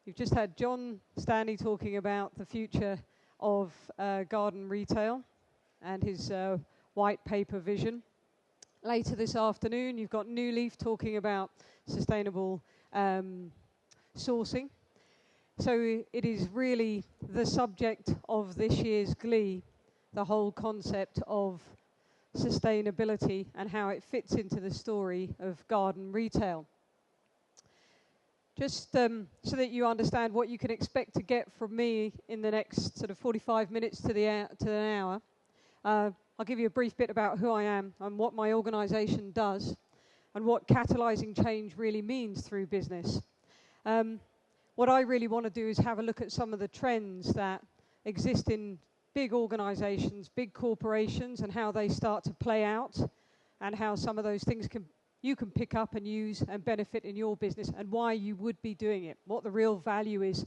You've just had John Stanley talking about the future of garden retail and his white paper vision. Later this afternoon, you've got New Leaf talking about sustainable sourcing. So it is really the subject of this year's Glee, the whole concept of sustainability and how it fits into the story of garden retail. Just so that you understand what you can expect to get from me in the next sort of 45 minutes to an hour, I'll give you a brief bit about who I am and what my organisation does and what catalysing change really means through business. What I really want to do is have a look at some of the trends that exist in big organisations, big corporations, and how they start to play out, and how some of those things you can pick up and use and benefit in your business, and why you would be doing it, what the real value is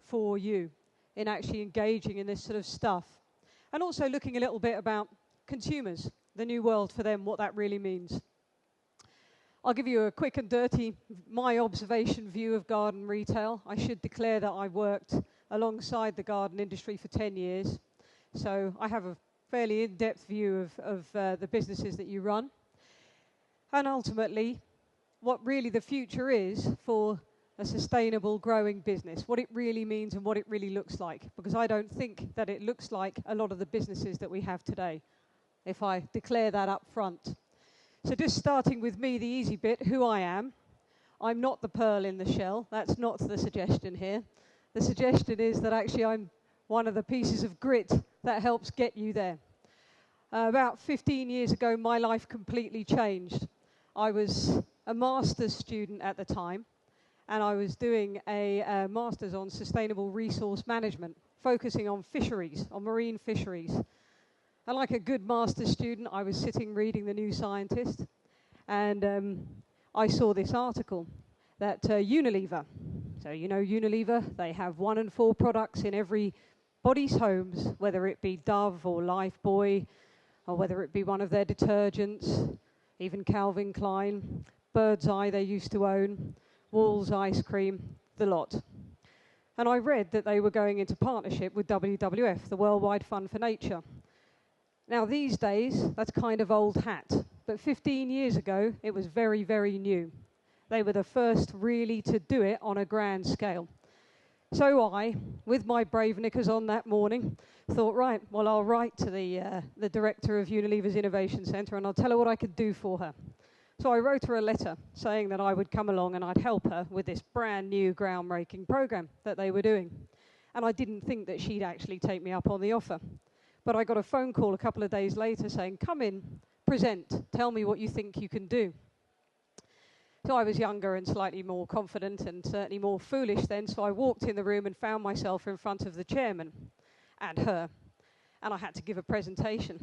for you in actually engaging in this sort of stuff. And also looking a little bit about consumers, the new world for them, what that really means. I'll give you a quick and dirty, my observation view of garden retail. I should declare that I worked alongside the garden industry for 10 years. So I have a fairly in-depth view of the businesses that you run. And ultimately, what really the future is for a sustainable growing business, what it really means and what it really looks like. Because I don't think that it looks like a lot of the businesses that we have today, if I declare that up front. So just starting with me, the easy bit, who I am. I'm not the pearl in the shell. That's not the suggestion here. The suggestion is that actually I'm one of the pieces of grit that helps get you there. About 15 years ago, my life completely changed. I was a master's student at the time, and I was doing a master's on sustainable resource management, focusing on fisheries, on marine fisheries. And like a good master's student, I was sitting reading The New Scientist, and I saw this article that Unilever, so you know Unilever, they have 1 in 4 products in everybody's homes, whether it be Dove or Lifebuoy, or whether it be one of their detergents, even Calvin Klein, Bird's Eye they used to own, Wall's ice cream, the lot. And I read that they were going into partnership with WWF, the Worldwide Fund for Nature. Now these days, that's kind of old hat, but 15 years ago, it was very, very new. They were the first really to do it on a grand scale. So I, with my brave knickers on that morning, thought, right, well, I'll write to the director of Unilever's Innovation Centre and I'll tell her what I could do for her. So I wrote her a letter saying that I would come along and I'd help her with this brand new groundbreaking program that they were doing. And I didn't think that she'd actually take me up on the offer. But I got a phone call a couple of days later saying, come in, present, tell me what you think you can do. So I was younger and slightly more confident and certainly more foolish then, so I walked in the room and found myself in front of the chairman and her. And I had to give a presentation.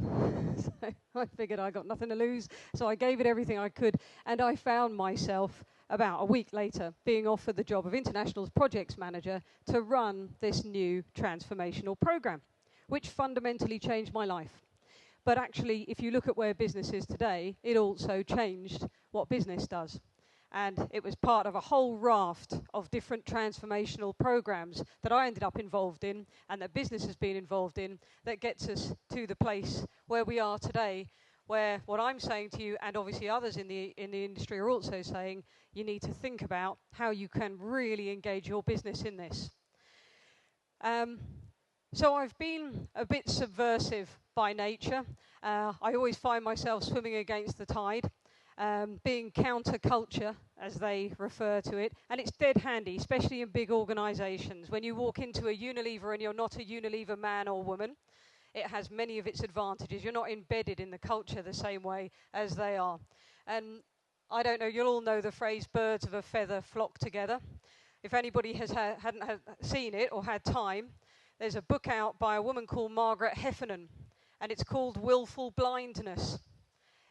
So I figured I got nothing to lose, so I gave it everything I could, and I found myself about a week later being offered the job of International's Projects Manager to run this new transformational program, which fundamentally changed my life. But actually, if you look at where business is today, it also changed what business does. And it was part of a whole raft of different transformational programs that I ended up involved in and that business has been involved in that gets us to the place where we are today, where what I'm saying to you and obviously others in the industry are also saying, you need to think about how you can really engage your business in this. So I've been a bit subversive by nature. I always find myself swimming against the tide. Being counterculture, as they refer to it, and it's dead handy, especially in big organisations. When you walk into a Unilever and you're not a Unilever man or woman, it has many of its advantages. You're not embedded in the culture the same way as they are. And I don't know, you'll all know the phrase, birds of a feather flock together. If anybody hadn't seen it or had time, there's a book out by a woman called Margaret Heffernan, and it's called Willful Blindness.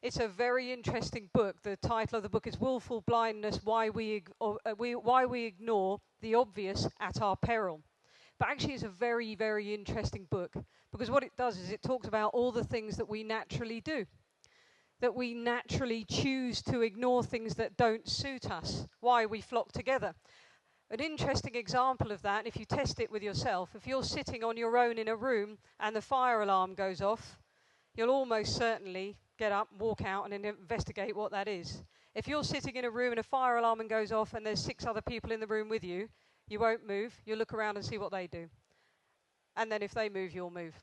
It's a very interesting book. The title of the book is Willful Blindness, Why we Ignore the Obvious at Our Peril. But actually it's a very, very interesting book, because what it does is it talks about all the things that we naturally do, that we naturally choose to ignore things that don't suit us, why we flock together. An interesting example of that, if you test it with yourself, if you're sitting on your own in a room and the fire alarm goes off, you'll almost certainly get up, walk out and investigate what that is. If you're sitting in a room and a fire alarm goes off and there's 6 other people in the room with you, you won't move. You'll look around and see what they do. And then if they move, you'll move.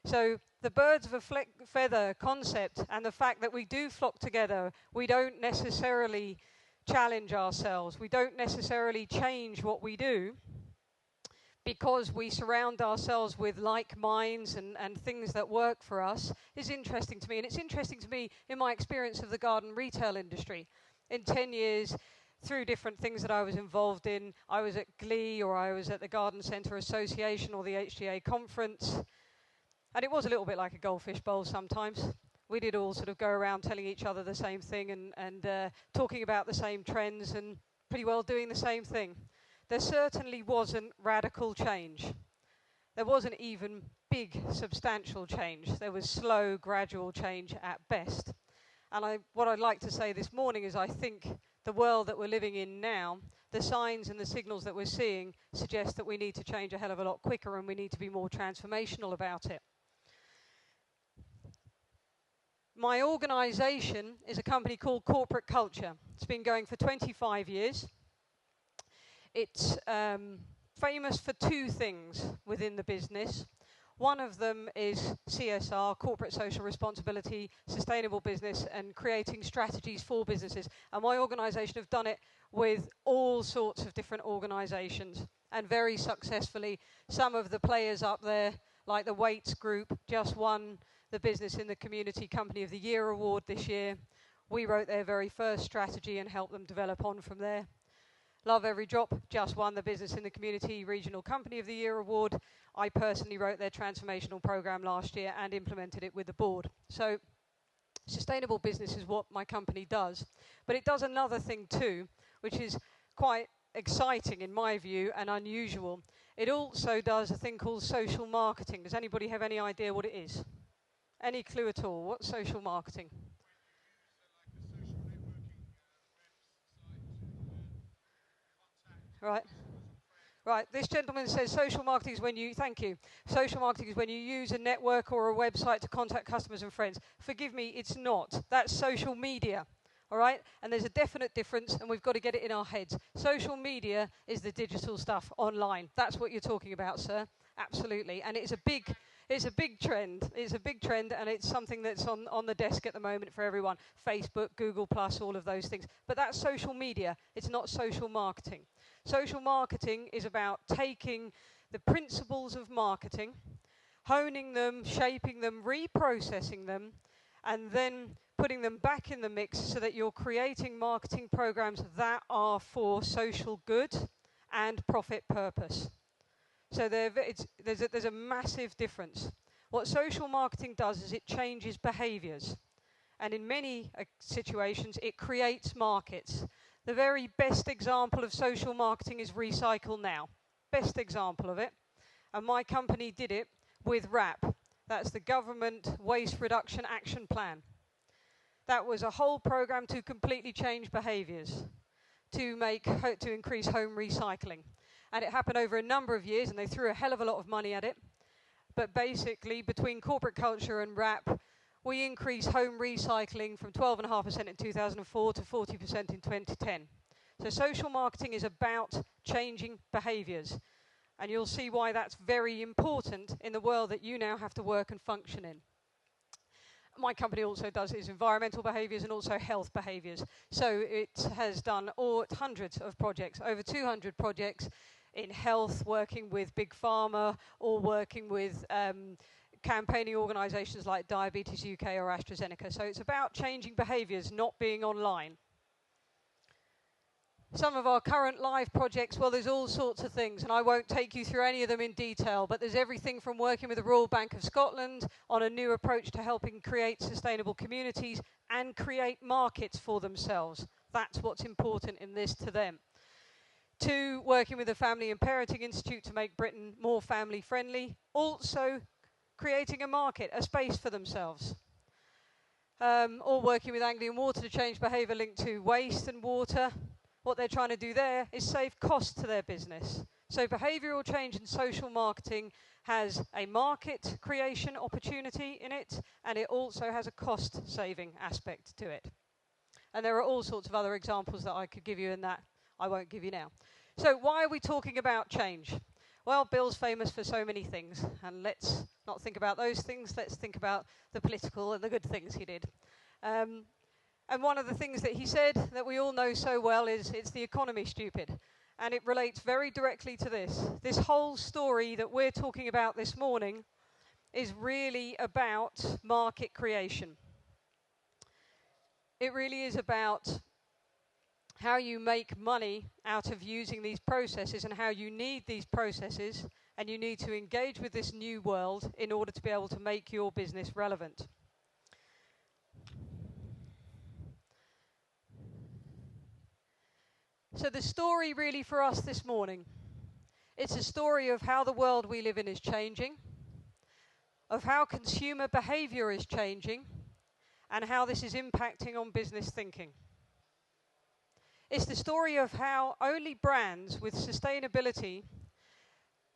So the birds of a feather concept and the fact that we do flock together, we don't necessarily challenge ourselves. We don't necessarily change what we do because we surround ourselves with like minds and things that work for us is interesting to me. And it's interesting to me in my experience of the garden retail industry. In 10 years, through different things that I was involved in, I was at GLE or I was at the Garden Centre Association or the HGA conference. And it was a little bit like a goldfish bowl sometimes. We did all sort of go around telling each other the same thing and talking about the same trends and pretty well doing the same thing. There certainly wasn't radical change. There wasn't even big, substantial change. There was slow, gradual change at best. And what I'd like to say this morning is I think the world that we're living in now, the signs and the signals that we're seeing suggest that we need to change a hell of a lot quicker and we need to be more transformational about it. My organisation is a company called Corporate Culture. It's been going for 25 years. It's famous for 2 things within the business. One of them is CSR, corporate social responsibility, sustainable business, and creating strategies for businesses. And my organisation have done it with all sorts of different organisations and very successfully. Some of the players up there, like the Waits Group, just won the Business in the Community Company of the Year award this year. We wrote their very first strategy and helped them develop on from there. Love Every Drop just won the Business in the Community Regional Company of the Year award. I personally wrote their transformational program last year and implemented it with the board. So sustainable business is what my company does. But it does another thing too, which is quite exciting in my view and unusual. It also does a thing called social marketing. Does anybody have any idea what it is? Any clue at all? What's social marketing? Right. Right, this gentleman says social marketing is when you, thank you, social marketing is when you use a network or a website to contact customers and friends. Forgive me, it's not. That's social media, all right? And there's a definite difference, and we've got to get it in our heads. Social media is the digital stuff online. That's what you're talking about, sir. Absolutely. And it's a big trend. It's a big trend, and it's something that's on the desk at the moment for everyone. Facebook, Google+, all of those things. But that's social media. It's not social marketing. Social marketing is about taking the principles of marketing, honing them, shaping them, reprocessing them, and then putting them back in the mix so that you're creating marketing programs that are for social good and profit purpose. So there's a massive difference. What social marketing does is it changes behaviours. And in many situations, it creates markets. The very best example of social marketing is Recycle Now. Best example of it. And my company did it with RAP. That's the Government Waste Reduction Action Plan. That was a whole program to completely change behaviours, to increase home recycling. And it happened over a number of years, and they threw a hell of a lot of money at it. But basically, between Corporate Culture and RAP, we increased home recycling from 12.5% in 2004 to 40% in 2010. So social marketing is about changing behaviours. And you'll see why that's very important in the world that you now have to work and function in. My company also does is environmental behaviours and also health behaviours. So it has done hundreds of projects, over 200 projects in health, working with Big Pharma or working with campaigning organisations like Diabetes UK or AstraZeneca. So it's about changing behaviours, not being online. Some of our current live projects, well, there's all sorts of things, and I won't take you through any of them in detail, but there's everything from working with the Royal Bank of Scotland on a new approach to helping create sustainable communities and create markets for themselves. That's what's important in this to them. To working with the Family and Parenting Institute to make Britain more family friendly, also creating a market, a space for themselves. Or working with Anglian Water to change behaviour linked to waste and water. what they're trying to do there is save costs to their business. So behavioral change and social marketing has a market creation opportunity in it, and it also has a cost saving aspect to it. And there are all sorts of other examples that I could give you in that I won't give you now. So why are we talking about change? Well, Bill's famous for so many things, and let's not think about those things, let's think about the political and the good things he did. And one of the things that he said that we all know so well is, it's the economy, stupid. And it relates very directly to this. This whole story that we're talking about this morning is really about market creation. It really is about how you make money out of using these processes and how you need these processes, and you need to engage with this new world in order to be able to make your business relevant. So the story really for us this morning, it's a story of how the world we live in is changing, of how consumer behavior is changing, and how this is impacting on business thinking. It's the story of how only brands with sustainability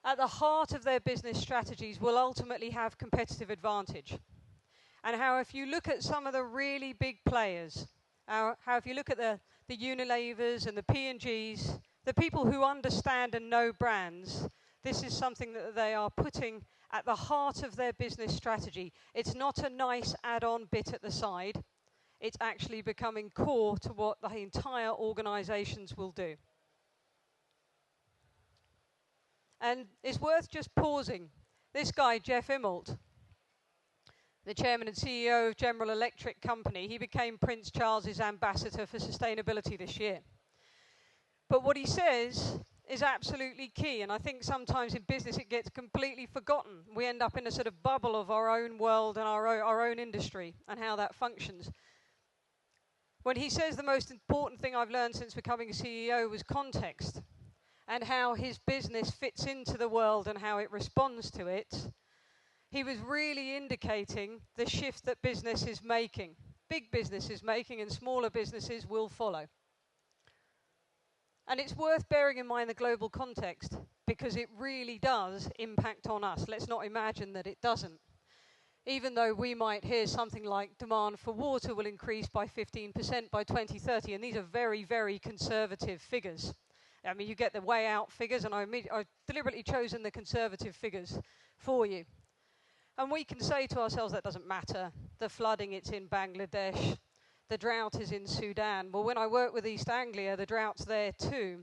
at the heart of their business strategies will ultimately have competitive advantage. And how if you look at some of the really big players, how if you look at the Unilevers and the P&Gs, the people who understand and know brands, this is something that they are putting at the heart of their business strategy. It's not a nice add-on bit at the side. It's actually becoming core to what the entire organizations will do. And it's worth just pausing. This guy, Jeff Immelt, the chairman and CEO of General Electric Company, he became Prince Charles's ambassador for sustainability this year. But what he says is absolutely key, and I think sometimes in business it gets completely forgotten. We end up in a sort of bubble of our own world and our own industry and how that functions. When he says the most important thing I've learned since becoming a CEO was context, and how his business fits into the world and how it responds to it, he was really indicating the shift that business is making. Big business is making, and smaller businesses will follow. And it's worth bearing in mind the global context, because it really does impact on us. Let's not imagine that it doesn't. Even though we might hear something like demand for water will increase by 15% by 2030, and these are very, very conservative figures. I mean, you get the way out figures, and I've deliberately chosen the conservative figures for you. And we can say to ourselves, that doesn't matter. The flooding, it's in Bangladesh. The drought is in Sudan. Well, when I work with East Anglia, the drought's there too.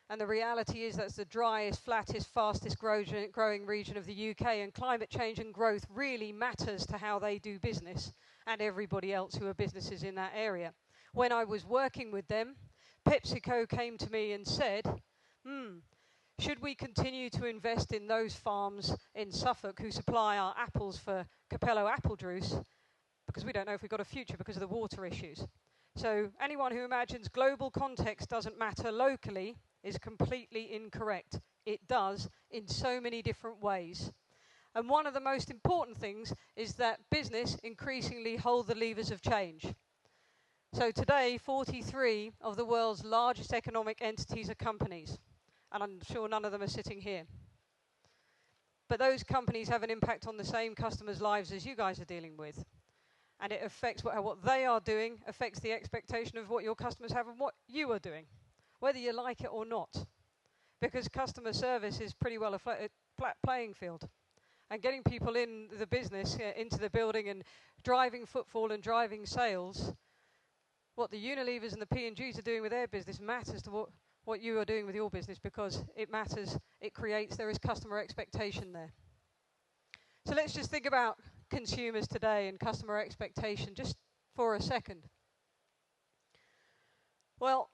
And the reality is that's the driest, flattest, fastest growing region of the UK, and climate change and growth really matters to how they do business and everybody else who are businesses in that area. When I was working with them, PepsiCo came to me and said, should we continue to invest in those farms in Suffolk who supply our apples for Capello apple juice, because we don't know if we've got a future because of the water issues. So anyone who imagines global context doesn't matter locally is completely incorrect. It does in so many different ways. And one of the most important things is that business increasingly hold the levers of change. So today, 43 of the world's largest economic entities are companies. And I'm sure none of them are sitting here. But those companies have an impact on the same customers' lives as you guys are dealing with. And it affects what they are doing, affects the expectation of what your customers have and what you are doing, whether you like it or not. Because customer service is pretty well a flat playing field. And getting people in the business, into the building, and driving footfall and driving sales, what the Unilevers and the P&Gs are doing with their business matters to what you are doing with your business, because it matters, it creates, there is customer expectation there. So let's just think about consumers today and customer expectation just for a second. Well,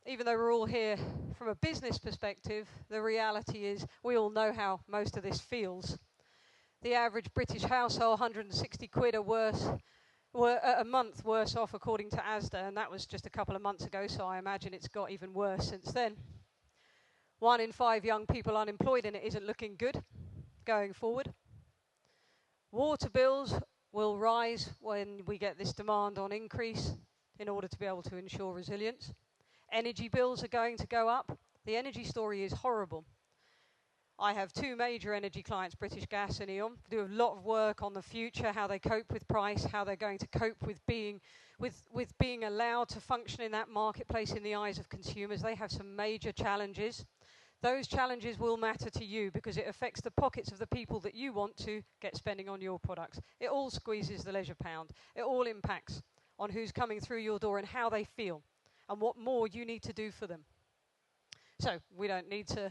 even though we're all here from a business perspective, the reality is we all know how most of this feels. The average British household, 160 quid a month worse off according to Asda, and that was just a couple of months ago, so I imagine it's got even worse since then. 1 in 5 young people unemployed, and it isn't looking good going forward. Water bills will rise when we get this demand on increase in order to be able to ensure resilience. Energy bills are going to go up. The energy story is horrible. I have two major energy clients, British Gas and E.ON, do a lot of work on the future, how they cope with price, how they're going to cope with being allowed to function in that marketplace in the eyes of consumers. They have some major challenges. Those challenges will matter to you because it affects the pockets of the people that you want to get spending on your products. It all squeezes the leisure pound. It all impacts on who's coming through your door and how they feel and what more you need to do for them. So we don't need to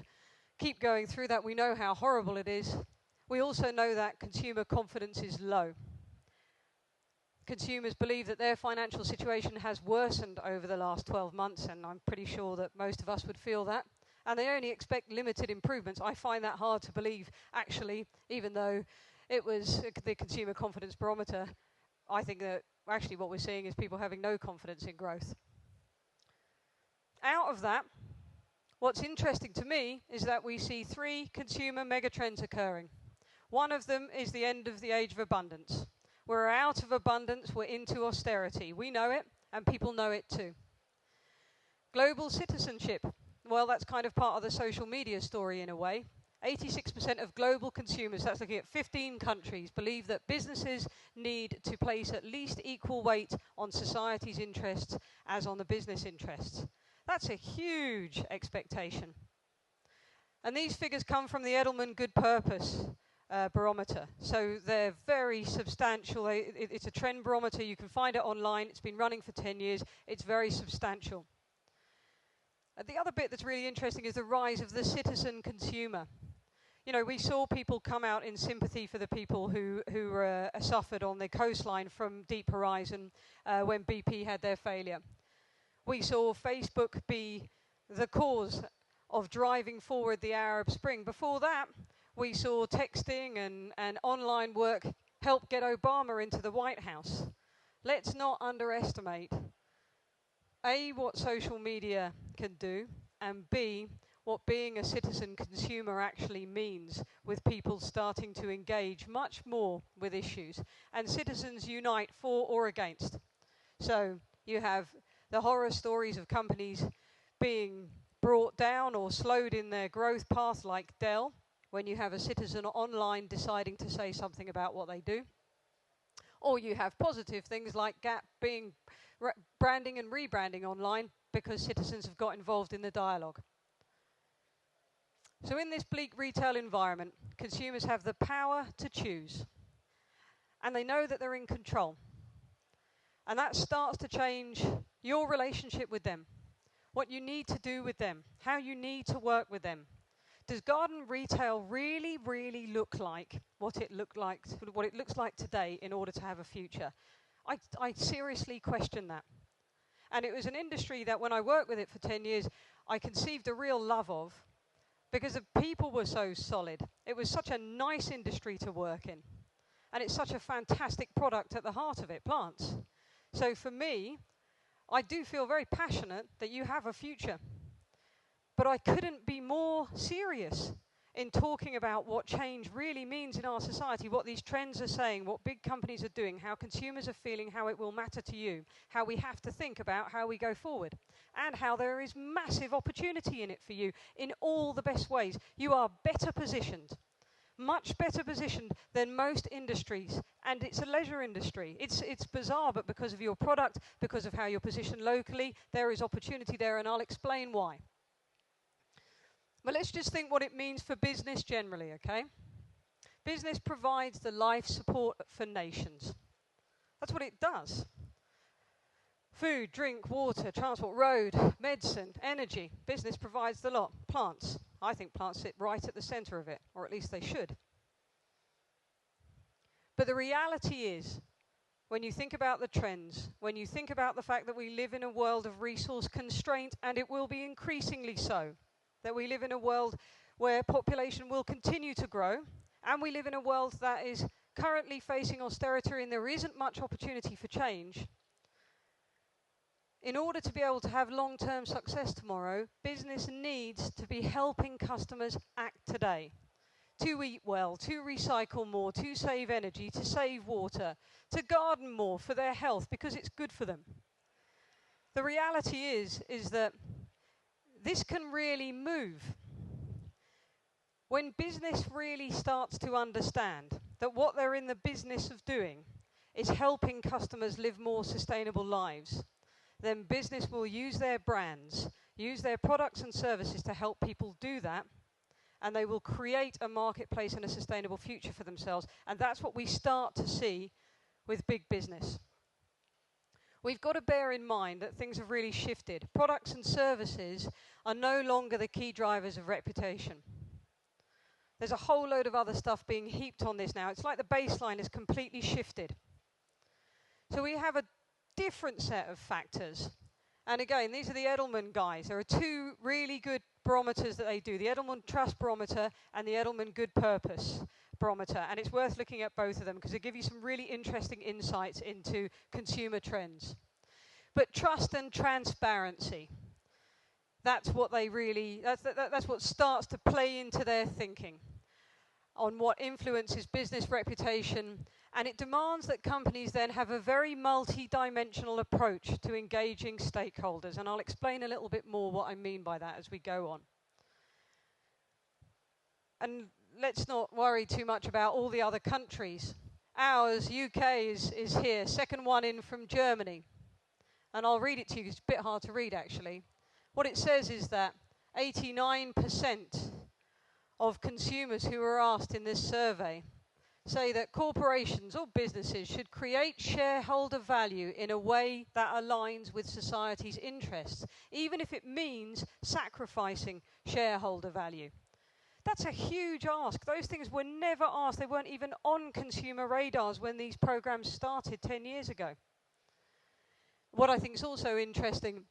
keep going through that. We know how horrible it is. We also know that consumer confidence is low. Consumers believe that their financial situation has worsened over the last 12 months, and I'm pretty sure that most of us would feel that. And they only expect limited improvements. I find that hard to believe, actually, even though it was the consumer confidence barometer. I think that actually what we're seeing is people having no confidence in growth. Out of that, what's interesting to me is that we see three consumer megatrends occurring. One of them is the end of the age of abundance. We're out of abundance, we're into austerity. We know it, and people know it too. Global citizenship. Well, that's kind of part of the social media story in a way. 86% of global consumers, that's looking at 15 countries, believe that businesses need to place at least equal weight on society's interests as on the business interests. That's a huge expectation. And these figures come from the Edelman Good Purpose barometer. So they're very substantial. It's a trend barometer. You can find it online. It's been running for 10 years. It's very substantial. The other bit that's really interesting is the rise of the citizen consumer. You know, we saw people come out in sympathy for the people who suffered on the coastline from Deep Horizon when BP had their failure. We saw Facebook be the cause of driving forward the Arab Spring. Before that, we saw texting and online work help get Obama into the White House. Let's not underestimate, A, what social media can do, and B, what being a citizen consumer actually means with people starting to engage much more with issues. And citizens unite for or against. So you have the horror stories of companies being brought down or slowed in their growth path like Dell, when you have a citizen online deciding to say something about what they do. Or you have positive things like Gap being branding and rebranding online because citizens have got involved in the dialogue. So in this bleak retail environment, consumers have the power to choose. And they know that they're in control. And that starts to change your relationship with them, what you need to do with them, how you need to work with them. Does garden retail really, really look like what it looks like today in order to have a future? I seriously question that. And it was an industry that when I worked with it for 10 years, I conceived a real love of because the people were so solid. It was such a nice industry to work in. And it's such a fantastic product at the heart of it, plants. So for me, I do feel very passionate that you have a future. But I couldn't be more serious in talking about what change really means in our society, what these trends are saying, what big companies are doing, how consumers are feeling, how it will matter to you, how we have to think about how we go forward, and how there is massive opportunity in it for you in all the best ways. You are better positioned, much better positioned than most industries, and it's a leisure industry. It's bizarre, but because of your product, because of how you're positioned locally, there is opportunity there, and I'll explain why. But let's just think what it means for business generally, okay? Business provides the life support for nations. That's what it does. Food, drink, water, transport, road, medicine, energy. Business provides the lot. Plants. I think plants sit right at the center of it, or at least they should. But the reality is, when you think about the trends, when you think about the fact that we live in a world of resource constraint, and it will be increasingly so, that we live in a world where population will continue to grow, and we live in a world that is currently facing austerity and there isn't much opportunity for change. In order to be able to have long-term success tomorrow, business needs to be helping customers act today. To eat well, to recycle more, to save energy, to save water, to garden more for their health because it's good for them. The reality is that this can really move when business really starts to understand that what they're in the business of doing is helping customers live more sustainable lives. Then business will use their brands, use their products and services to help people do that, and they will create a marketplace and a sustainable future for themselves. And that's what we start to see with big business. We've got to bear in mind that things have really shifted. Products and services are no longer the key drivers of reputation. There's a whole load of other stuff being heaped on this now. It's like the baseline has completely shifted. So we have a different set of factors. And again, these are the Edelman guys. There are two really good barometers that they do, the Edelman Trust Barometer and the Edelman Good Purpose Barometer. And it's worth looking at both of them because they give you some really interesting insights into consumer trends. But trust and transparency, that's what they really, that's what starts to play into their thinking on what influences business reputation. And it demands that companies then have a very multi-dimensional approach to engaging stakeholders. And I'll explain a little bit more what I mean by that as we go on. And let's not worry too much about all the other countries. Ours, UK, is here, second one in from Germany. And I'll read it to you, it's a bit hard to read actually. What it says is that 89% of consumers who were asked in this survey say that corporations or businesses should create shareholder value in a way that aligns with society's interests, even if it means sacrificing shareholder value. That's a huge ask. Those things were never asked. They weren't even on consumer radars when these programs started 10 years ago. What I think is also interesting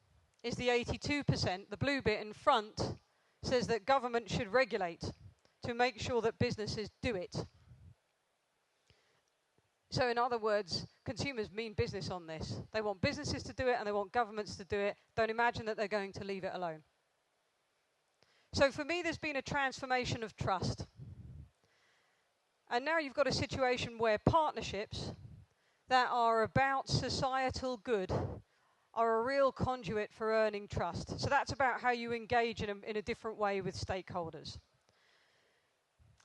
is the 82%, the blue bit in front, says that government should regulate to make sure that businesses do it. So in other words, consumers mean business on this. They want businesses to do it and they want governments to do it. Don't imagine that they're going to leave it alone. So for me, there's been a transformation of trust. And now you've got a situation where partnerships that are about societal good are a real conduit for earning trust. So that's about how you engage in a different way with stakeholders.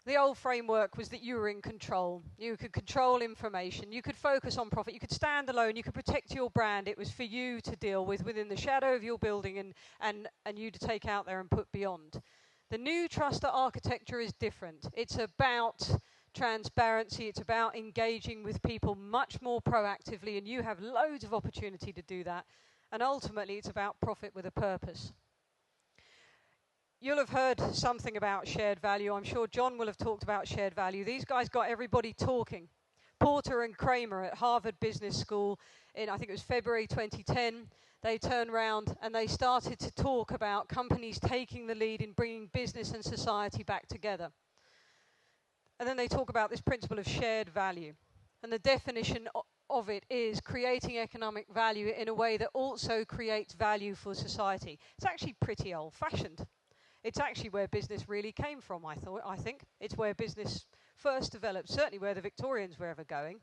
The old framework was that you were in control. You could control information. You could focus on profit. You could stand alone. You could protect your brand. It was for you to deal with within the shadow of your building and you to take out there and put beyond. The new trust architecture is different. It's about transparency. It's about engaging with people much more proactively, and you have loads of opportunity to do that. And ultimately, it's about profit with a purpose. You'll have heard something about shared value. I'm sure John will have talked about shared value. These guys got everybody talking. Porter and Kramer at Harvard Business School in, I think it was February 2010, they turned around and they started to talk about companies taking the lead in bringing business and society back together. And then they talk about this principle of shared value. And the definition of it is creating economic value in a way that also creates value for society. It's actually pretty old-fashioned. It's actually where business really came from, I think. It's where business first developed, certainly where the Victorians were ever going.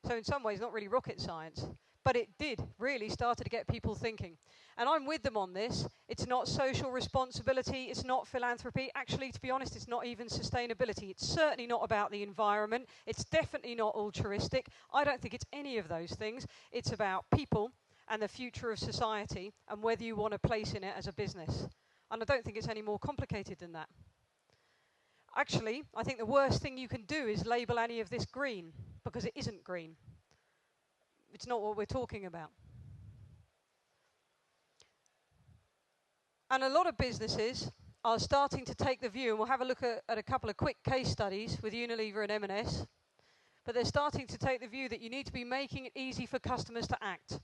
So in some ways, not really rocket science. But it did really started to get people thinking. And I'm with them on this. It's not social responsibility. It's not philanthropy. Actually, to be honest, it's not even sustainability. It's certainly not about the environment. It's definitely not altruistic. I don't think it's any of those things. It's about people and the future of society and whether you want a place in it as a business. And I don't think it's any more complicated than that. Actually, I think the worst thing you can do is label any of this green, because it isn't green. It's not what we're talking about. And a lot of businesses are starting to take the view, and we'll have a look at a couple of quick case studies with Unilever and M&S, but they're starting to take the view that you need to be making it easy for customers to act.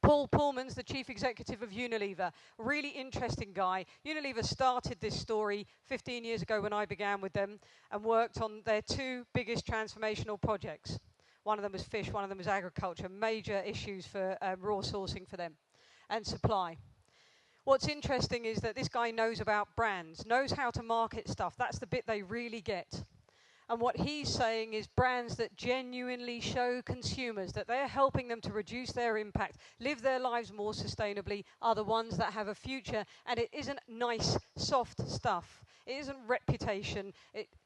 Paul Pullman's the chief executive of Unilever. Really interesting guy. Unilever started this story 15 years ago when I began with them and worked on their two biggest transformational projects. One of them was fish, one of them was agriculture. Major issues for raw sourcing for them and supply. What's interesting is that this guy knows about brands, knows how to market stuff. That's the bit they really get. And what he's saying is brands that genuinely show consumers that they're helping them to reduce their impact, live their lives more sustainably, are the ones that have a future. And it isn't nice, soft stuff. It isn't reputation.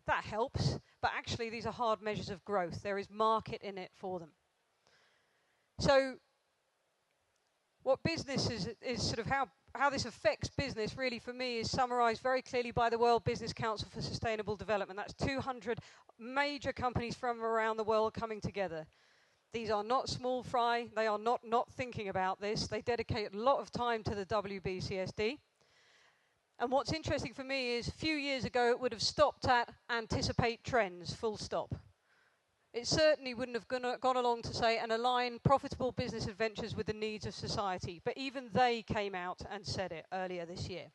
That helps. But actually, these are hard measures of growth. There is market in it for them. So what business is sort of how this affects business really for me is summarized very clearly by the World Business Council for Sustainable Development. That's 200 major companies from around the world coming together. These are not small fry. They are not thinking about this. They dedicate a lot of time to the WBCSD. And what's interesting for me is a few years ago it would have stopped at anticipate trends, full stop. It certainly wouldn't have gone along to say and align profitable business adventures with the needs of society. But even they came out and said it earlier this year.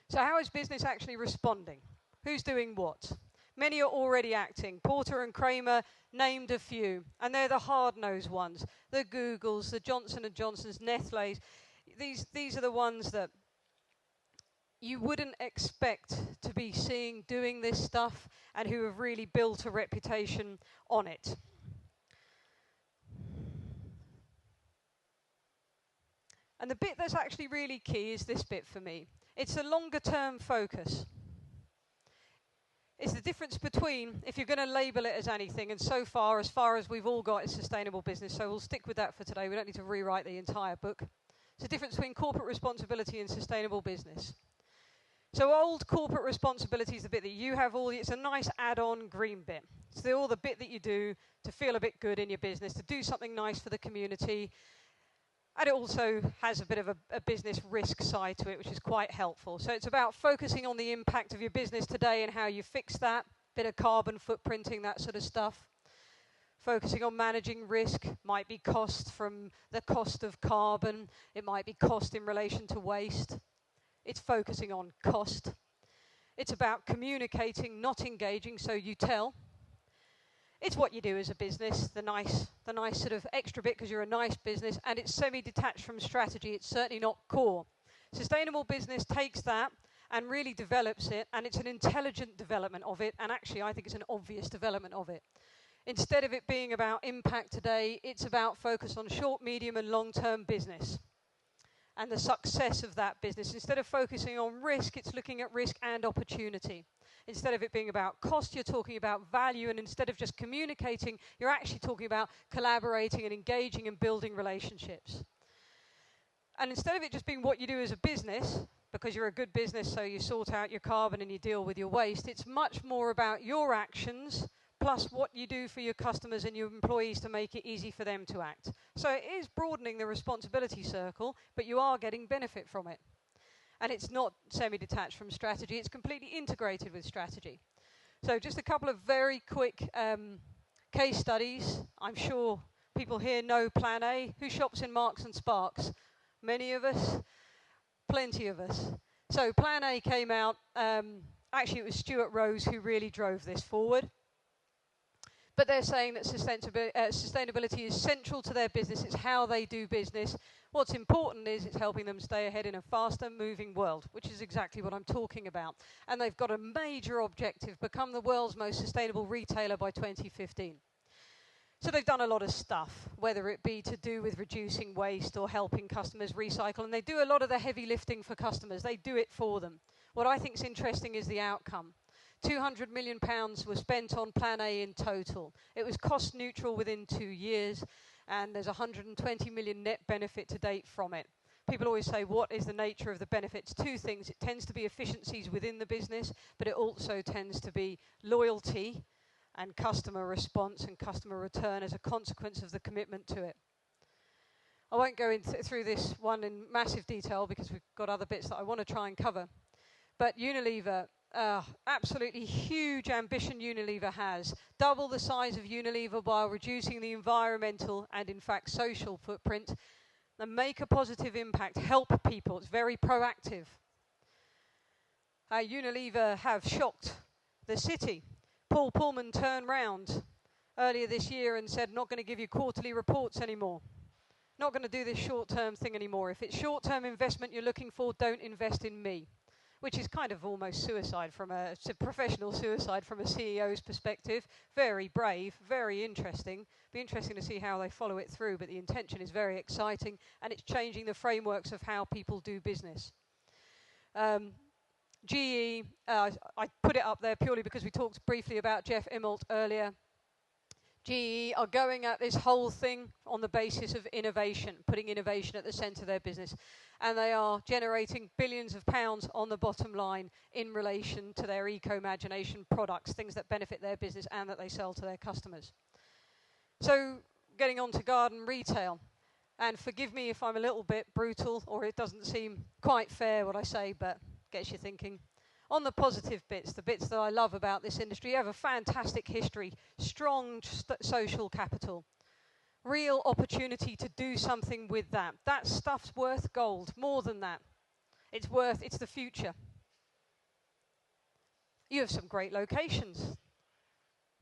So how is business actually responding? Who's doing what? Many are already acting. Porter and Kramer named a few. And they're the hard-nosed ones. The Googles, the Johnson & Johnsons, Nestle's. These are the ones that you wouldn't expect to be seeing doing this stuff and who have really built a reputation on it. And the bit that's actually really key is this bit for me. It's a longer term focus. It's the difference between, if you're going to label it as anything, and so far as we've all got is sustainable business, so we'll stick with that for today. We don't need to rewrite the entire book. It's the difference between corporate responsibility and sustainable business. So old corporate responsibility is the bit that you have it's a nice add-on green bit. It's all the bit that you do to feel a bit good in your business, to do something nice for the community. And it also has a bit of a business risk side to it, which is quite helpful. So it's about focusing on the impact of your business today and how you fix that, bit of carbon footprinting, that sort of stuff. Focusing on managing risk, might be cost from the cost of carbon, it might be cost in relation to waste. It's focusing on cost. It's about communicating, not engaging, so you tell. It's what you do as a business, the nice sort of extra bit because you're a nice business, and it's semi-detached from strategy. It's certainly not core. Sustainable business takes that and really develops it, and it's an intelligent development of it, and actually I think it's an obvious development of it. Instead of it being about impact today, it's about focus on short, medium, and long-term business and the success of that business. Instead of focusing on risk, it's looking at risk and opportunity. Instead of it being about cost, you're talking about value, and instead of just communicating, you're actually talking about collaborating and engaging and building relationships. And instead of it just being what you do as a business, because you're a good business, so you sort out your carbon and you deal with your waste, it's much more about your actions plus what you do for your customers and your employees to make it easy for them to act. So it is broadening the responsibility circle, but you are getting benefit from it. And it's not semi-detached from strategy, it's completely integrated with strategy. So just a couple of very quick case studies. I'm sure people here know Plan A. Who shops in Marks and Sparks? Many of us, plenty of us. So Plan A came out, actually it was Stuart Rose who really drove this forward. But they're saying that sustainability is central to their business. It's how they do business. What's important is it's helping them stay ahead in a faster moving world, which is exactly what I'm talking about. And they've got a major objective, become the world's most sustainable retailer by 2015. So they've done a lot of stuff, whether it be to do with reducing waste or helping customers recycle. And they do a lot of the heavy lifting for customers. They do it for them. What I think is interesting is the outcome. £200 million were spent on Plan A in total. It was cost neutral within 2 years, and there's 120 million net benefit to date from it. People always say, what is the nature of the benefits? Two things. It tends to be efficiencies within the business, but it also tends to be loyalty and customer response and customer return as a consequence of the commitment to it. I won't go through this one in massive detail because we've got other bits that I want to try and cover. But Unilever, absolutely huge ambition Unilever has. Double the size of Unilever while reducing the environmental and, in fact, social footprint. And make a positive impact, help people. It's very proactive. Unilever have shocked the city. Paul Pullman turned round earlier this year and said, not going to give you quarterly reports anymore. Not going to do this short-term thing anymore. If it's short-term investment you're looking for, don't invest in me. which is kind of almost suicide from professional suicide from a CEO's perspective. Very brave, very interesting. Be interesting to see how they follow it through, but the intention is very exciting, and it's changing the frameworks of how people do business. GE, I put it up there purely because we talked briefly about Jeff Immelt earlier. GE are going at this whole thing on the basis of innovation, putting innovation at the centre of their business. And they are generating billions of pounds on the bottom line in relation to their eco-imagination products, things that benefit their business and that they sell to their customers. So, getting on to garden retail. And forgive me if I'm a little bit brutal or it doesn't seem quite fair what I say, but gets you thinking. On the positive bits, the bits that I love about this industry, you have a fantastic history, strong social capital, real opportunity to do something with that. That stuff's worth gold, more than that. It's the future. You have some great locations.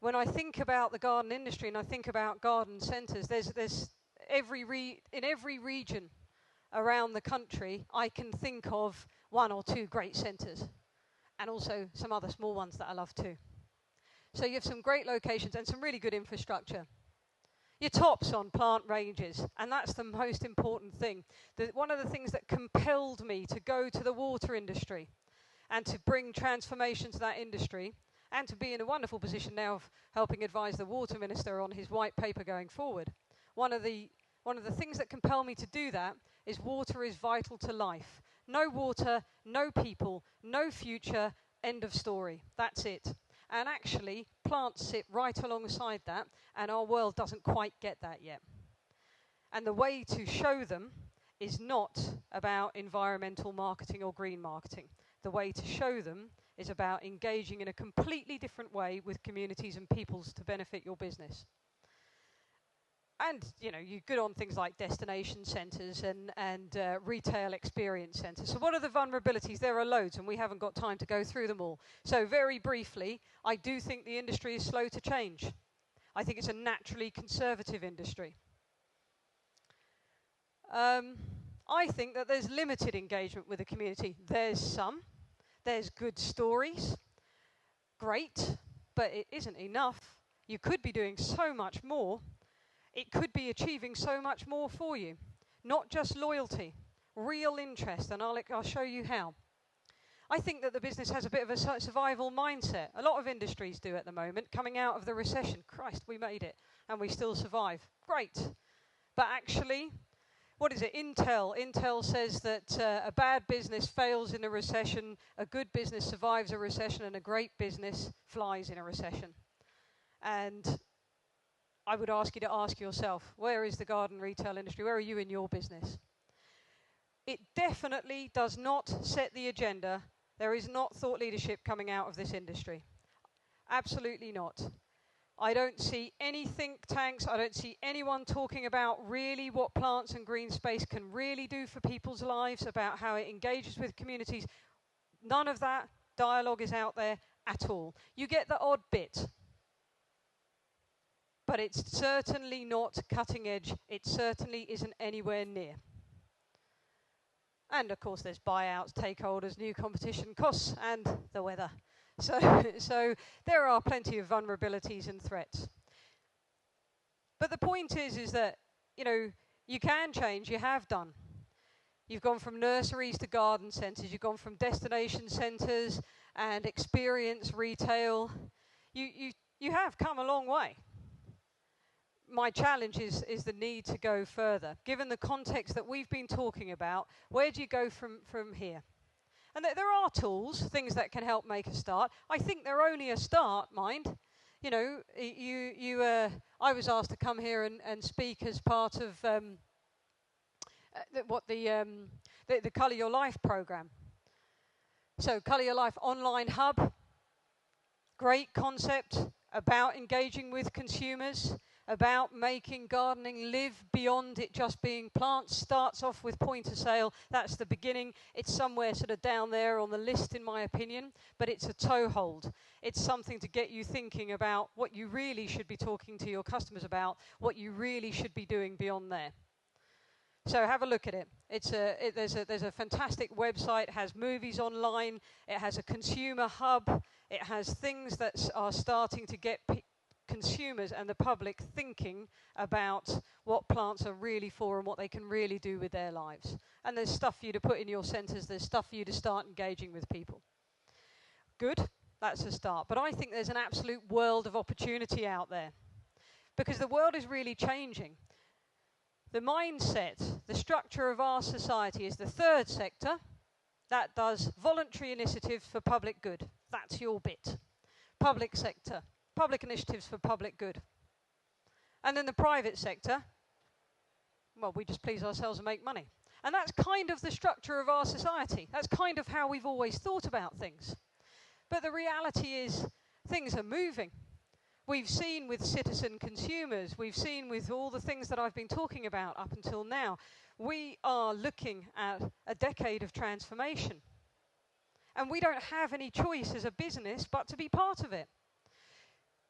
When I think about the garden industry and I think about garden centres, there's in every region around the country, I can think of 1 or 2 great centres. And also some other small ones that I love too. So you have some great locations and some really good infrastructure. Your tops on plant ranges, and that's the most important thing. One of the things that compelled me to go to the water industry and to bring transformation to that industry and to be in a wonderful position now of helping advise the water minister on his white paper going forward. One of the things that compel me to do that is water is vital to life. No water, no people, no future, end of story. That's it. And actually, plants sit right alongside that, and our world doesn't quite get that yet. And the way to show them is not about environmental marketing or green marketing. The way to show them is about engaging in a completely different way with communities and peoples to benefit your business. And, you know, you're good on things like destination centres and retail experience centres. So what are the vulnerabilities? There are loads, and we haven't got time to go through them all. So very briefly, I do think the industry is slow to change. I think it's a naturally conservative industry. I think that there's limited engagement with the community. There's some. There's good stories. Great, but it isn't enough. You could be doing so much more. It could be achieving so much more for you. Not just loyalty, real interest, and I'll show you how. I think that the business has a bit of a survival mindset. A lot of industries do at the moment, coming out of the recession. Christ, we made it, and we still survive. Great. But actually, what is it? Intel says that a bad business fails in a recession, a good business survives a recession, and a great business flies in a recession. And I would ask you to ask yourself, where is the garden retail industry? Where are you in your business? It definitely does not set the agenda. There is not thought leadership coming out of this industry. Absolutely not. I don't see any think tanks. I don't see anyone talking about really what plants and green space can really do for people's lives, about how it engages with communities. None of that dialogue is out there at all. You get the odd bit. But it's certainly not cutting edge. It certainly isn't anywhere near. And of course there's buyouts, takeovers, new competition, costs, and the weather. So there are plenty of vulnerabilities and threats. But the point is that, you know, you can change, you have done. You've gone from nurseries to garden centres, you've gone from destination centres and experience retail. You have come a long way. My challenge is the need to go further. Given the context that we've been talking about, where do you go from here? And there are tools, things that can help make a start. I think they're only a start, mind. You know, I was asked to come here and speak as part of the Colour Your Life programme. So Colour Your Life online hub, great concept about engaging with consumers, about making gardening live beyond it just being plants. Starts off with point of sale. That's the beginning. It's somewhere sort of down there on the list, in my opinion, but it's a toehold. It's something to get you thinking about what you really should be talking to your customers about, what you really should be doing beyond there. So have a look at it. There's a fantastic website, has movies online, it has a consumer hub, it has things that are starting to get consumers and the public thinking about what plants are really for and what they can really do with their lives. And there's stuff for you to put in your centres, there's stuff for you to start engaging with people. Good, that's a start. But I think there's an absolute world of opportunity out there, because the world is really changing. The mindset, the structure of our society is the third sector that does voluntary initiatives for public good. That's your bit. Public sector, public initiatives for public good. And then the private sector, well, we just please ourselves and make money. And that's kind of the structure of our society. That's kind of how we've always thought about things. But the reality is things are moving. We've seen with citizen consumers, we've seen with all the things that I've been talking about up until now, we are looking at a decade of transformation. And we don't have any choice as a business but to be part of it.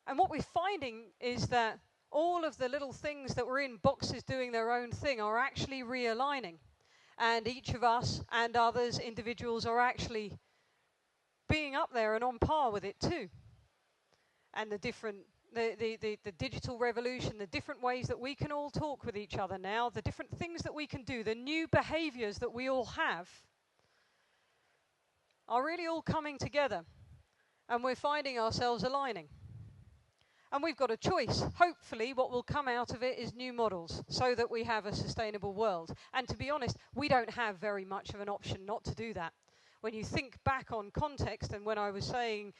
And what we're finding is that all of the little things that were in boxes doing their own thing are actually realigning. And each of us and others, individuals, are actually being up there and on par with it too. And the digital revolution, the different ways that we can all talk with each other now, the different things that we can do, the new behaviours that we all have, are really all coming together. And we're finding ourselves aligning. And we've got a choice. Hopefully what will come out of it is new models so that we have a sustainable world. And to be honest, we don't have very much of an option not to do that. When you think back on context, and when I was saying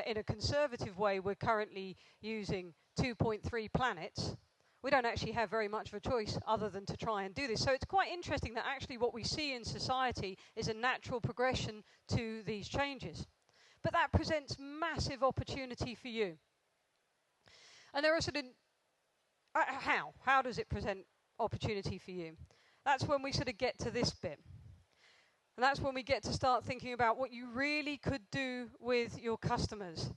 in a conservative way we're currently using 2.3 planets, we don't actually have very much of a choice other than to try and do this. So it's quite interesting that actually what we see in society is a natural progression to these changes. But that presents massive opportunity for you. And there are sort of, how does it present opportunity for you? That's when we sort of get to this bit. And that's when we get to start thinking about what you really could do with your customers,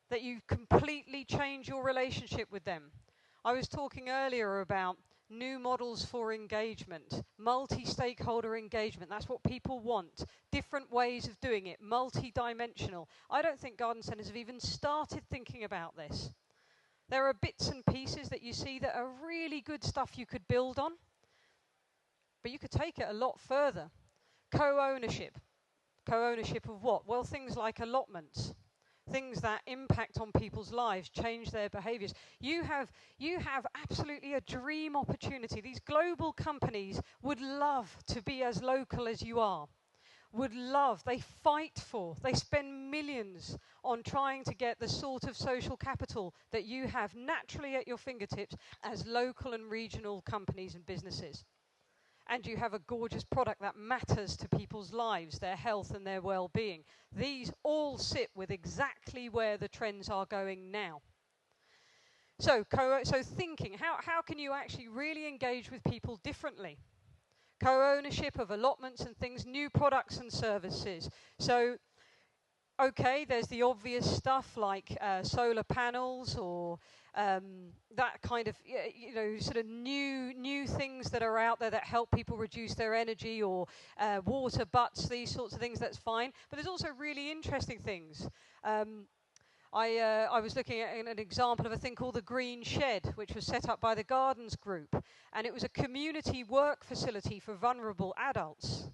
that you completely change your relationship with them. I was talking earlier about new models for engagement, multi-stakeholder engagement. That's what people want. Different ways of doing it, multi-dimensional. I don't think garden centres have even started thinking about this. There are bits and pieces that you see that are really good stuff you could build on, but you could take it a lot further. Co-ownership. Co-ownership of what? Well, things like allotments. Things that impact on people's lives, change their behaviours. You have absolutely a dream opportunity. These global companies would love to be as local as you are. They fight for, they spend millions on trying to get the sort of social capital that you have naturally at your fingertips as local and regional companies and businesses. And you have a gorgeous product that matters to people's lives, their health and their well-being. These all sit with exactly where the trends are going now. So thinking, how can you actually really engage with people differently? Co-ownership of allotments and things, new products and services. So, okay, there's the obvious stuff like solar panels or that kind of, sort of new things that are out there that help people reduce their energy, or water butts, these sorts of things, that's fine. But there's also really interesting things. I was looking at an example of a thing called the Green Shed, which was set up by the Gardens Group. And it was a community work facility for vulnerable adults.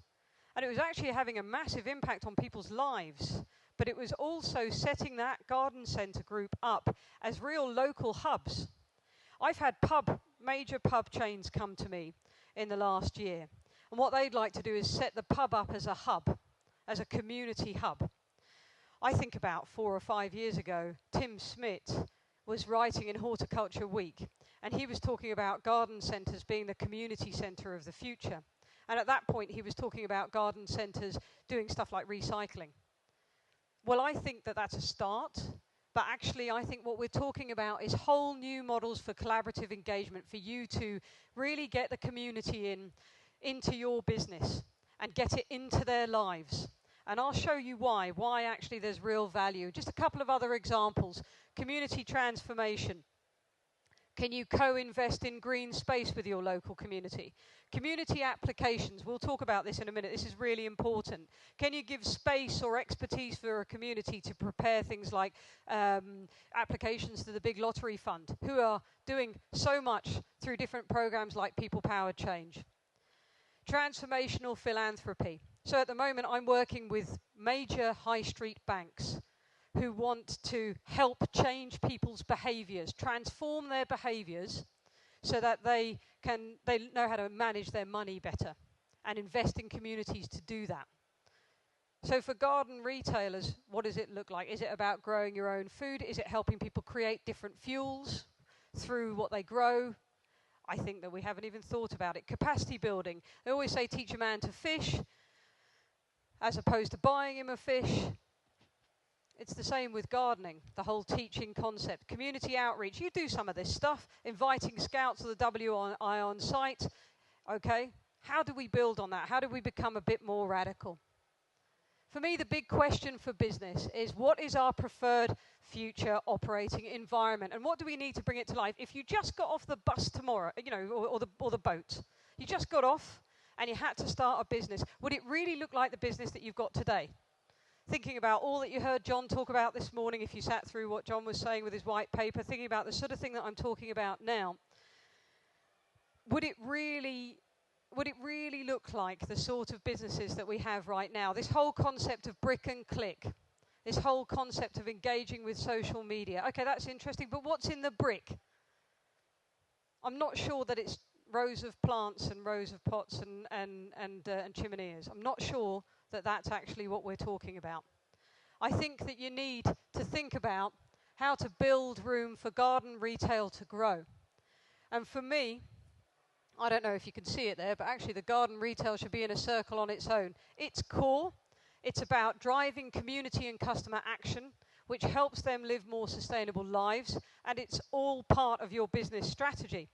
And it was actually having a massive impact on people's lives. But it was also setting that garden centre group up as real local hubs. I've had major pub chains come to me in the last year. And what they'd like to do is set the pub up as a hub, as a community hub. I think about 4 or 5 years ago, Tim Smith was writing in Horticulture Week, and he was talking about garden centres being the community centre of the future. And at that point, he was talking about garden centres doing stuff like recycling. Well, I think that that's a start, but actually I think what we're talking about is whole new models for collaborative engagement, for you to really get the community into your business and get it into their lives. And I'll show you why actually there's real value. Just a couple of other examples. Community transformation. Can you co-invest in green space with your local community? Community applications, we'll talk about this in a minute, this is really important. Can you give space or expertise for a community to prepare things like applications to the Big Lottery Fund, who are doing so much through different programs like People Powered Change? Transformational philanthropy. So at the moment I'm working with major high street banks who want to help change people's behaviours, transform their behaviours so that they know how to manage their money better and invest in communities to do that. So for garden retailers, what does it look like? Is it about growing your own food? Is it helping people create different fuels through what they grow? I think that we haven't even thought about it. Capacity building. They always say teach a man to fish as opposed to buying him a fish. It's the same with gardening, the whole teaching concept. Community outreach, you do some of this stuff, inviting scouts to the WI on site. Okay, how do we build on that? How do we become a bit more radical? For me, the big question for business is what is our preferred future operating environment and what do we need to bring it to life? If you just got off the bus tomorrow, you know, or the boat, you just got off and you had to start a business, would it really look like the business that you've got today? Thinking about all that you heard John talk about this morning, if you sat through what John was saying with his white paper, thinking about the sort of thing that I'm talking about now, would it really look like the sort of businesses that we have right now? This whole concept of brick and click, this whole concept of engaging with social media. Okay, that's interesting, but what's in the brick? I'm not sure that it's rows of plants and rows of pots and chimeneas. I'm not sure that that's actually what we're talking about. I think that you need to think about how to build room for garden retail to grow. And for me, I don't know if you can see it there, but actually the garden retail should be in a circle on its own. Its core, it's about driving community and customer action, which helps them live more sustainable lives, and it's all part of your business strategy.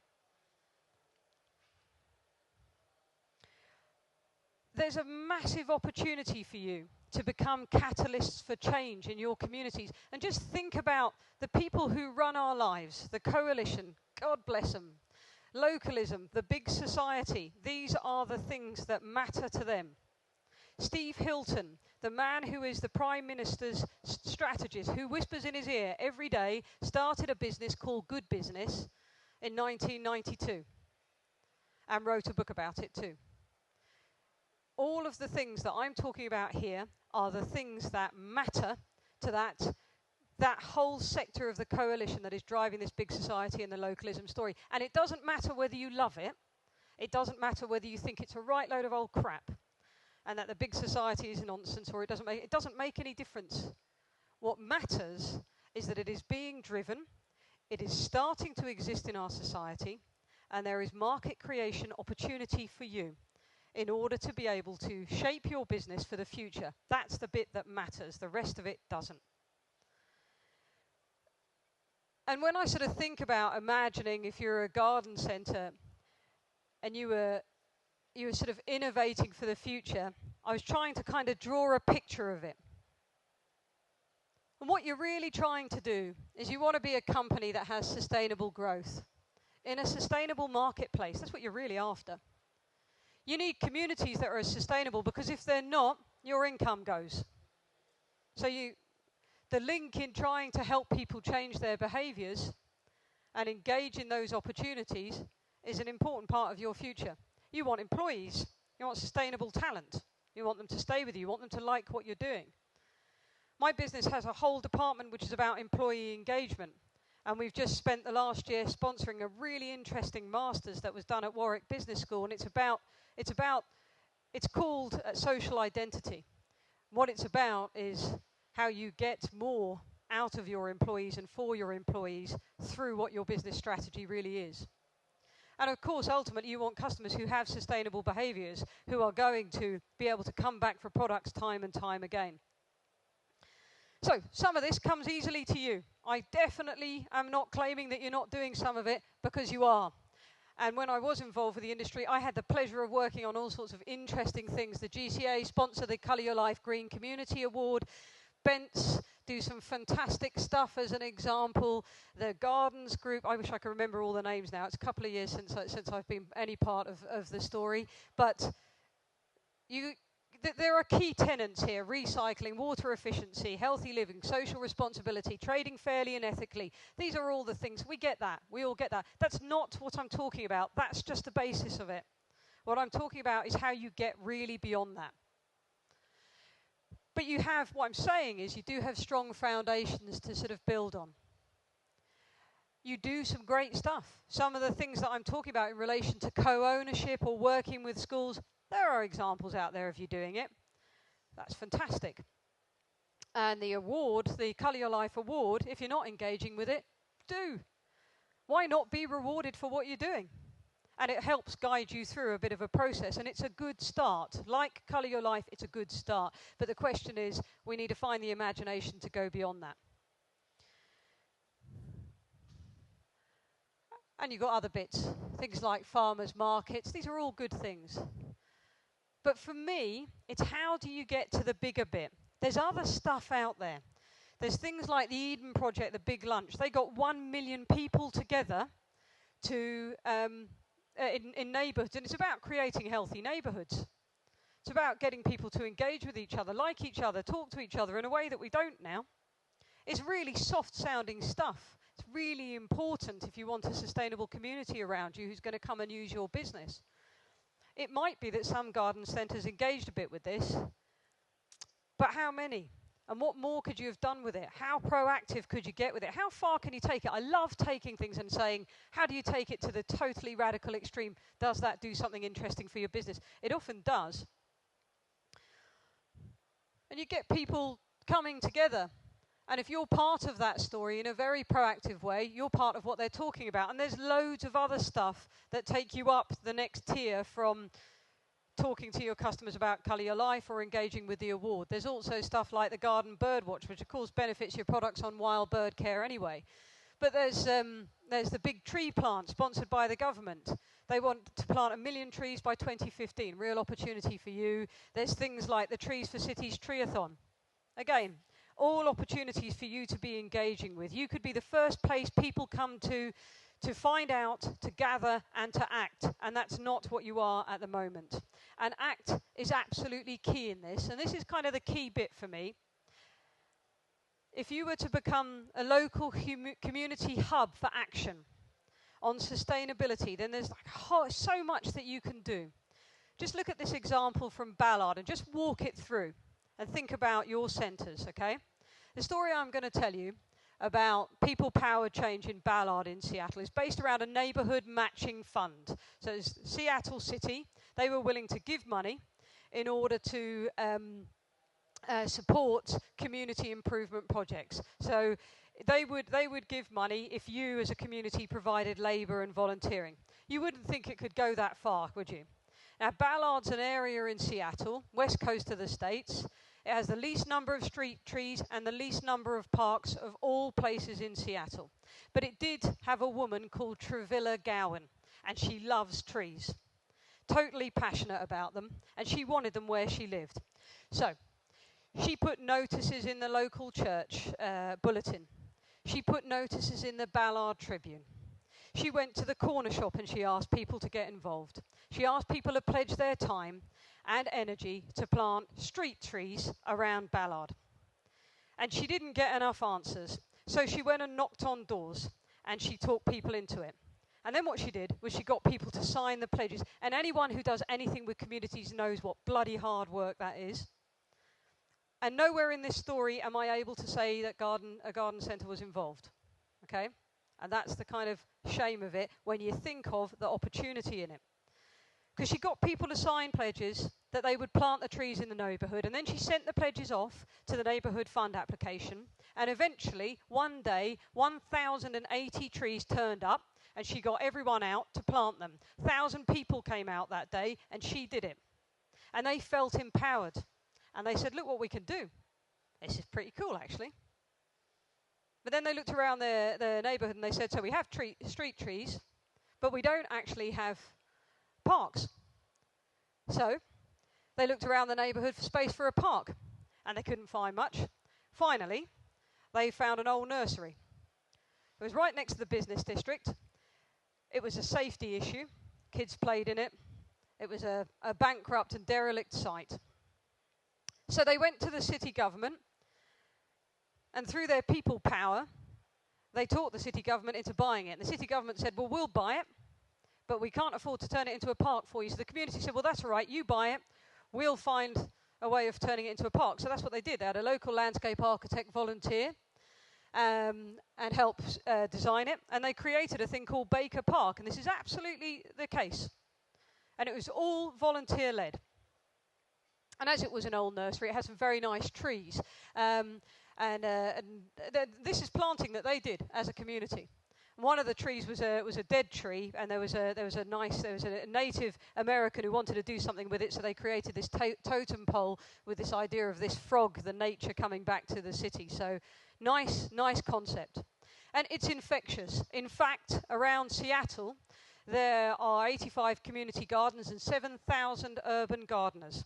There's a massive opportunity for you to become catalysts for change in your communities. And just think about the people who run our lives, the coalition, God bless them, localism, the big society. These are the things that matter to them. Steve Hilton, the man who is the Prime Minister's strategist, who whispers in his ear every day, started a business called Good Business in 1992 and wrote a book about it too. All of the things that I'm talking about here are the things that matter to that whole sector of the coalition that is driving this big society and the localism story. And it doesn't matter whether you love it. It doesn't matter whether you think it's a right load of old crap and that the big society is nonsense or it doesn't make any difference. What matters is that it is being driven, it is starting to exist in our society, and there is market creation opportunity for you in order to be able to shape your business for the future. That's the bit that matters. The rest of it doesn't. And when I sort of think about imagining if you're a garden centre and you were sort of innovating for the future, I was trying to kind of draw a picture of it. And what you're really trying to do is you want to be a company that has sustainable growth in a sustainable marketplace. That's what you're really after. You need communities that are sustainable because if they're not, your income goes. So the link in trying to help people change their behaviours and engage in those opportunities is an important part of your future. You want employees, you want sustainable talent, you want them to stay with you, you want them to like what you're doing. My business has a whole department which is about employee engagement. And we've just spent the last year sponsoring a really interesting master's that was done at Warwick Business School, and it's called social identity. What it's about is how you get more out of your employees and for your employees through what your business strategy really is. And of course, ultimately, you want customers who have sustainable behaviours, who are going to be able to come back for products time and time again. So, some of this comes easily to you. I definitely am not claiming that you're not doing some of it, because you are. And when I was involved with the industry, I had the pleasure of working on all sorts of interesting things. The GCA sponsored the Colour Your Life Green Community Award. events, do some fantastic stuff. As an example, the Gardens Group, I wish I could remember all the names now. It's a couple of years since I've been any part of the story. But there are key tenets here: recycling, water efficiency, healthy living, social responsibility, trading fairly and ethically. These are all the things. We get that. We all get that. That's not what I'm talking about. That's just the basis of it. What I'm talking about is how you get really beyond that. But what I'm saying is you do have strong foundations to sort of build on. You do some great stuff. Some of the things that I'm talking about in relation to co-ownership or working with schools, there are examples out there of you doing it. That's fantastic. And the award, the Colour Your Life award, if you're not engaging with it, do. Why not be rewarded for what you're doing? And it helps guide you through a bit of a process, and it's a good start. Like Colour Your Life, it's a good start. But the question is, we need to find the imagination to go beyond that. And you've got other bits, things like farmers markets. These are all good things. But for me, it's how do you get to the bigger bit? There's other stuff out there. There's things like the Eden Project, the Big Lunch. They got 1 million people together to in neighbourhoods, and it's about creating healthy neighbourhoods. It's about getting people to engage with each other, like each other, talk to each other in a way that we don't now. It's really soft-sounding stuff. It's really important if you want a sustainable community around you who's going to come and use your business. It might be that some garden centres engaged a bit with this, but how many? And what more could you have done with it? How proactive could you get with it? How far can you take it? I love taking things and saying, how do you take it to the totally radical extreme? Does that do something interesting for your business? It often does. And you get people coming together. And if you're part of that story in a very proactive way, you're part of what they're talking about. And there's loads of other stuff that take you up the next tier from talking to your customers about Colour Your Life or engaging with the award. There's also stuff like the Garden Birdwatch, which of course benefits your products on wild bird care anyway. But there's the Big Tree Plant, sponsored by the government. They want to plant 1 million trees by 2015. Real opportunity for you. There's things like the Trees for Cities Treeathon. Again, all opportunities for you to be engaging with. You could be the first place people come to find out, to gather, and to act. And that's not what you are at the moment. And ACT is absolutely key in this. And this is kind of the key bit for me. If you were to become a local community hub for action on sustainability, then there's so much that you can do. Just look at this example from Ballard and just walk it through and think about your centres, okay? The story I'm going to tell you about people-powered change in Ballard in Seattle is based around a neighbourhood matching fund. So it's Seattle City. They were willing to give money in order to support community improvement projects. So they would give money if you as a community provided labour and volunteering. You wouldn't think it could go that far, would you? Now, Ballard's an area in Seattle, west coast of the States. It has the least number of street trees and the least number of parks of all places in Seattle. But it did have a woman called Travilla Gowan, and she loves trees. Totally passionate about them, and she wanted them where she lived. So, she put notices in the local church bulletin. She put notices in the Ballard Tribune. She went to the corner shop and she asked people to get involved. She asked people to pledge their time and energy to plant street trees around Ballard. And she didn't get enough answers. So she went and knocked on doors and she talked people into it. And then what she did was she got people to sign the pledges. And anyone who does anything with communities knows what bloody hard work that is. And nowhere in this story am I able to say that a garden centre was involved. Okay? And that's the kind of shame of it when you think of the opportunity in it. Because she got people to sign pledges that they would plant the trees in the neighbourhood, and then she sent the pledges off to the neighbourhood fund application, and eventually, one day, 1,080 trees turned up, and she got everyone out to plant them. 1,000 people came out that day, and she did it. And they felt empowered. And they said, look what we can do. This is pretty cool, actually. But then they looked around their neighbourhood and they said, so we have street trees, but we don't actually have parks. So they looked around the neighbourhood for space for a park, and they couldn't find much. finally, they found an old nursery. It was right next to the business district. It was a safety issue. Kids played in it. It was a bankrupt and derelict site. So they went to the city government, and through their people power, they talked the city government into buying it. And the city government said, well, we'll buy it, but we can't afford to turn it into a park for you. So the community said, well, that's all right, you buy it. We'll find a way of turning it into a park. So that's what they did. They had a local landscape architect volunteer and help design it. And they created a thing called Baker Park. And this is absolutely the case. And it was all volunteer-led. And as it was an old nursery, it had some very nice trees. This is planting that they did as a community. One of the trees was a dead tree, and there was a Native American who wanted to do something with it, so they created this totem pole with this idea of this frog, the nature coming back to the city. So nice concept. And it's infectious. In fact, around Seattle, there are 85 community gardens and 7,000 urban gardeners.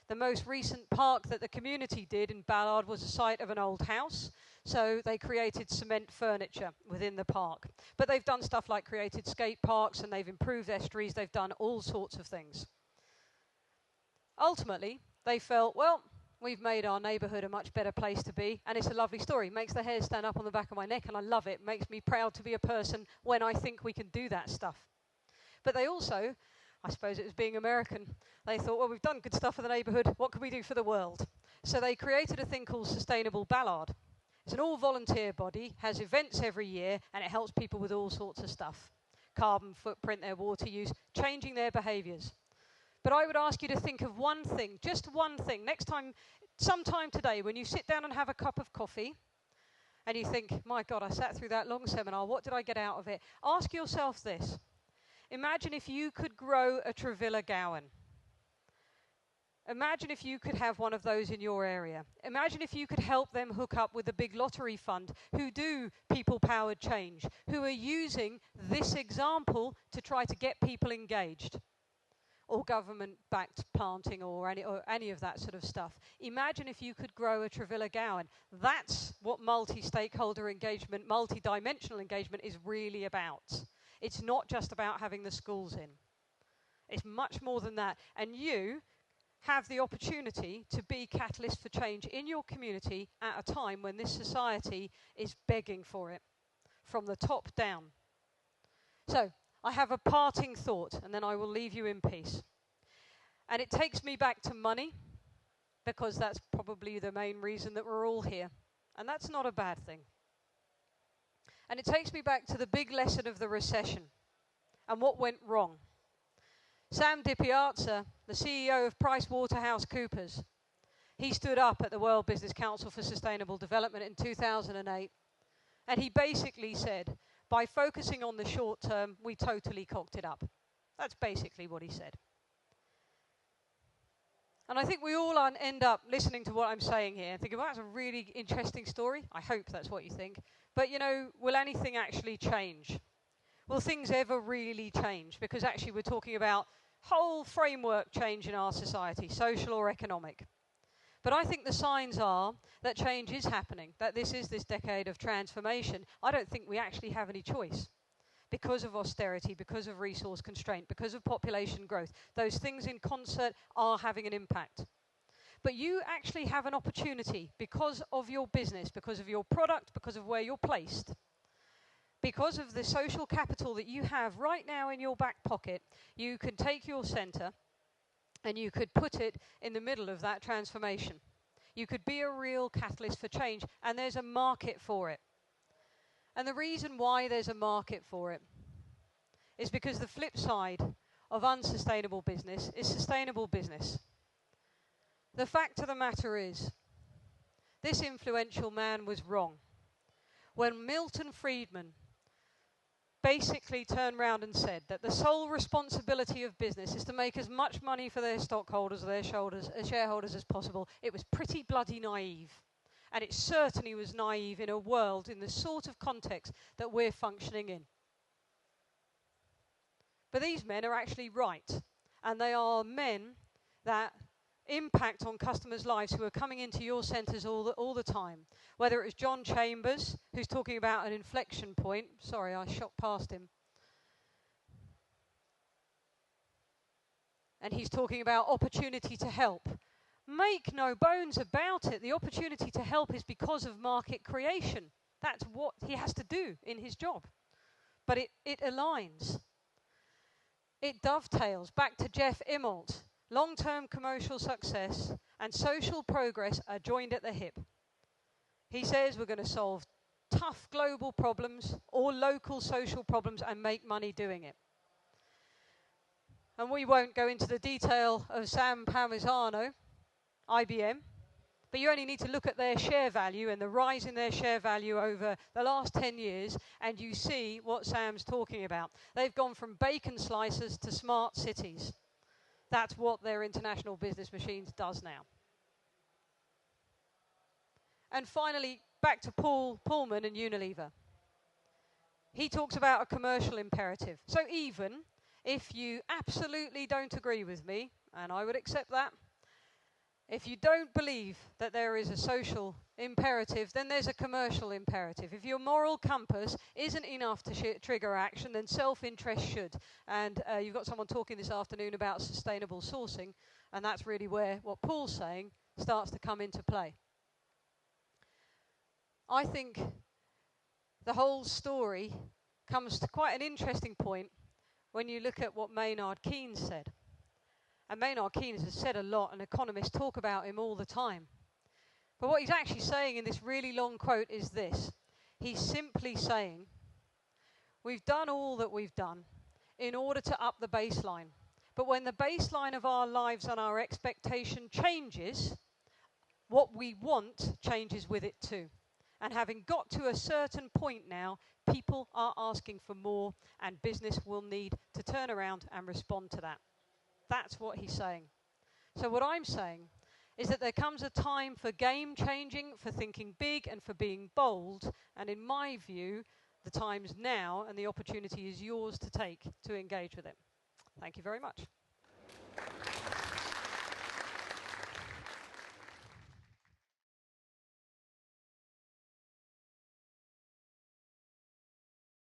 The most recent park that the community did in Ballard was a site of an old house. So they created cement furniture within the park. But they've done stuff like created skate parks, and they've improved estuaries. They've done all sorts of things. Ultimately, they felt, well, we've made our neighbourhood a much better place to be, and it's a lovely story. It makes the hairs stand up on the back of my neck, and I love it. It makes me proud to be a person when I think we can do that stuff. But they also, I suppose it was being American, they thought, well, we've done good stuff for the neighbourhood. What can we do for the world? So they created a thing called Sustainable Ballard. It's an all-volunteer body, has events every year, and it helps people with all sorts of stuff. Carbon footprint, their water use, changing their behaviours. But I would ask you to think of one thing, just one thing. Next time, sometime today, when you sit down and have a cup of coffee, and you think, my God, I sat through that long seminar, what did I get out of it? Ask yourself this. Imagine if you could grow a Trevilla Gowan. Imagine if you could have one of those in your area. Imagine if you could help them hook up with the big lottery fund who do people-powered change, who are using this example to try to get people engaged, or government-backed planting or any of that sort of stuff. Imagine if you could grow a Trevilla Gowan. That's what multi-stakeholder engagement, multi-dimensional engagement is really about. It's not just about having the schools in. It's much more than that. And you have the opportunity to be catalyst for change in your community at a time when this society is begging for it, from the top down. So, I have a parting thought, and then I will leave you in peace. And it takes me back to money, because that's probably the main reason that we're all here. And that's not a bad thing. And it takes me back to the big lesson of the recession and what went wrong. Sam DiPiazza, the CEO of PricewaterhouseCoopers, he stood up at the World Business Council for Sustainable Development in 2008, and he basically said, by focusing on the short term, we totally cocked it up. That's basically what he said. And I think we all end up listening to what I'm saying here and thinking, well, that's a really interesting story. I hope that's what you think. But, you know, will anything actually change? Will things ever really change? Because actually we're talking about whole framework change in our society, social or economic. But I think the signs are that change is happening, that this is this decade of transformation. I don't think we actually have any choice because of austerity, because of resource constraint, because of population growth. Those things in concert are having an impact. But you actually have an opportunity because of your business, because of your product, because of where you're placed. Because of the social capital that you have right now in your back pocket, you can take your centre and you could put it in the middle of that transformation. You could be a real catalyst for change, and there's a market for it. And the reason why there's a market for it is because the flip side of unsustainable business is sustainable business. The fact of the matter is, this influential man was wrong. When Milton Friedman basically turned around and said that the sole responsibility of business is to make as much money for their stockholders, their shareholders as possible, it was pretty bloody naive. And it certainly was naive in a world, in the sort of context that we're functioning in. But these men are actually right. And they are men that impact on customers' lives who are coming into your centres all the time. Whether it was John Chambers, who's talking about an inflection point. Sorry, I shot past him. And he's talking about opportunity to help. Make no bones about it, the opportunity to help is because of market creation. That's what he has to do in his job. But it aligns. It dovetails back to Jeff Immelt. Long-term commercial success and social progress are joined at the hip. He says we're going to solve tough global problems or local social problems and make money doing it. And we won't go into the detail of Sam Palmisano, IBM, but you only need to look at their share value and the rise in their share value over the last 10 years, and you see what Sam's talking about. They've gone from bacon slicers to smart cities. That's what their International Business Machines does now. And finally, back to Paul Pullman and Unilever. He talks about a commercial imperative. So even if you absolutely don't agree with me, and I would accept that, if you don't believe that there is a social imperative, then there's a commercial imperative. If your moral compass isn't enough to trigger action, then self-interest should. And you've got someone talking this afternoon about sustainable sourcing, and that's really where what Paul's saying starts to come into play. I think the whole story comes to quite an interesting point when you look at what Maynard Keynes said. And Maynard Keynes has said a lot, and economists talk about him all the time. But what he's actually saying in this really long quote is this. He's simply saying, we've done all that we've done in order to up the baseline. But when the baseline of our lives and our expectation changes, what we want changes with it too. And having got to a certain point now, people are asking for more, and business will need to turn around and respond to that. That's what he's saying. So what I'm saying is that there comes a time for game changing, for thinking big, and for being bold. And in my view, the time's now, and the opportunity is yours to take to engage with it. Thank you very much.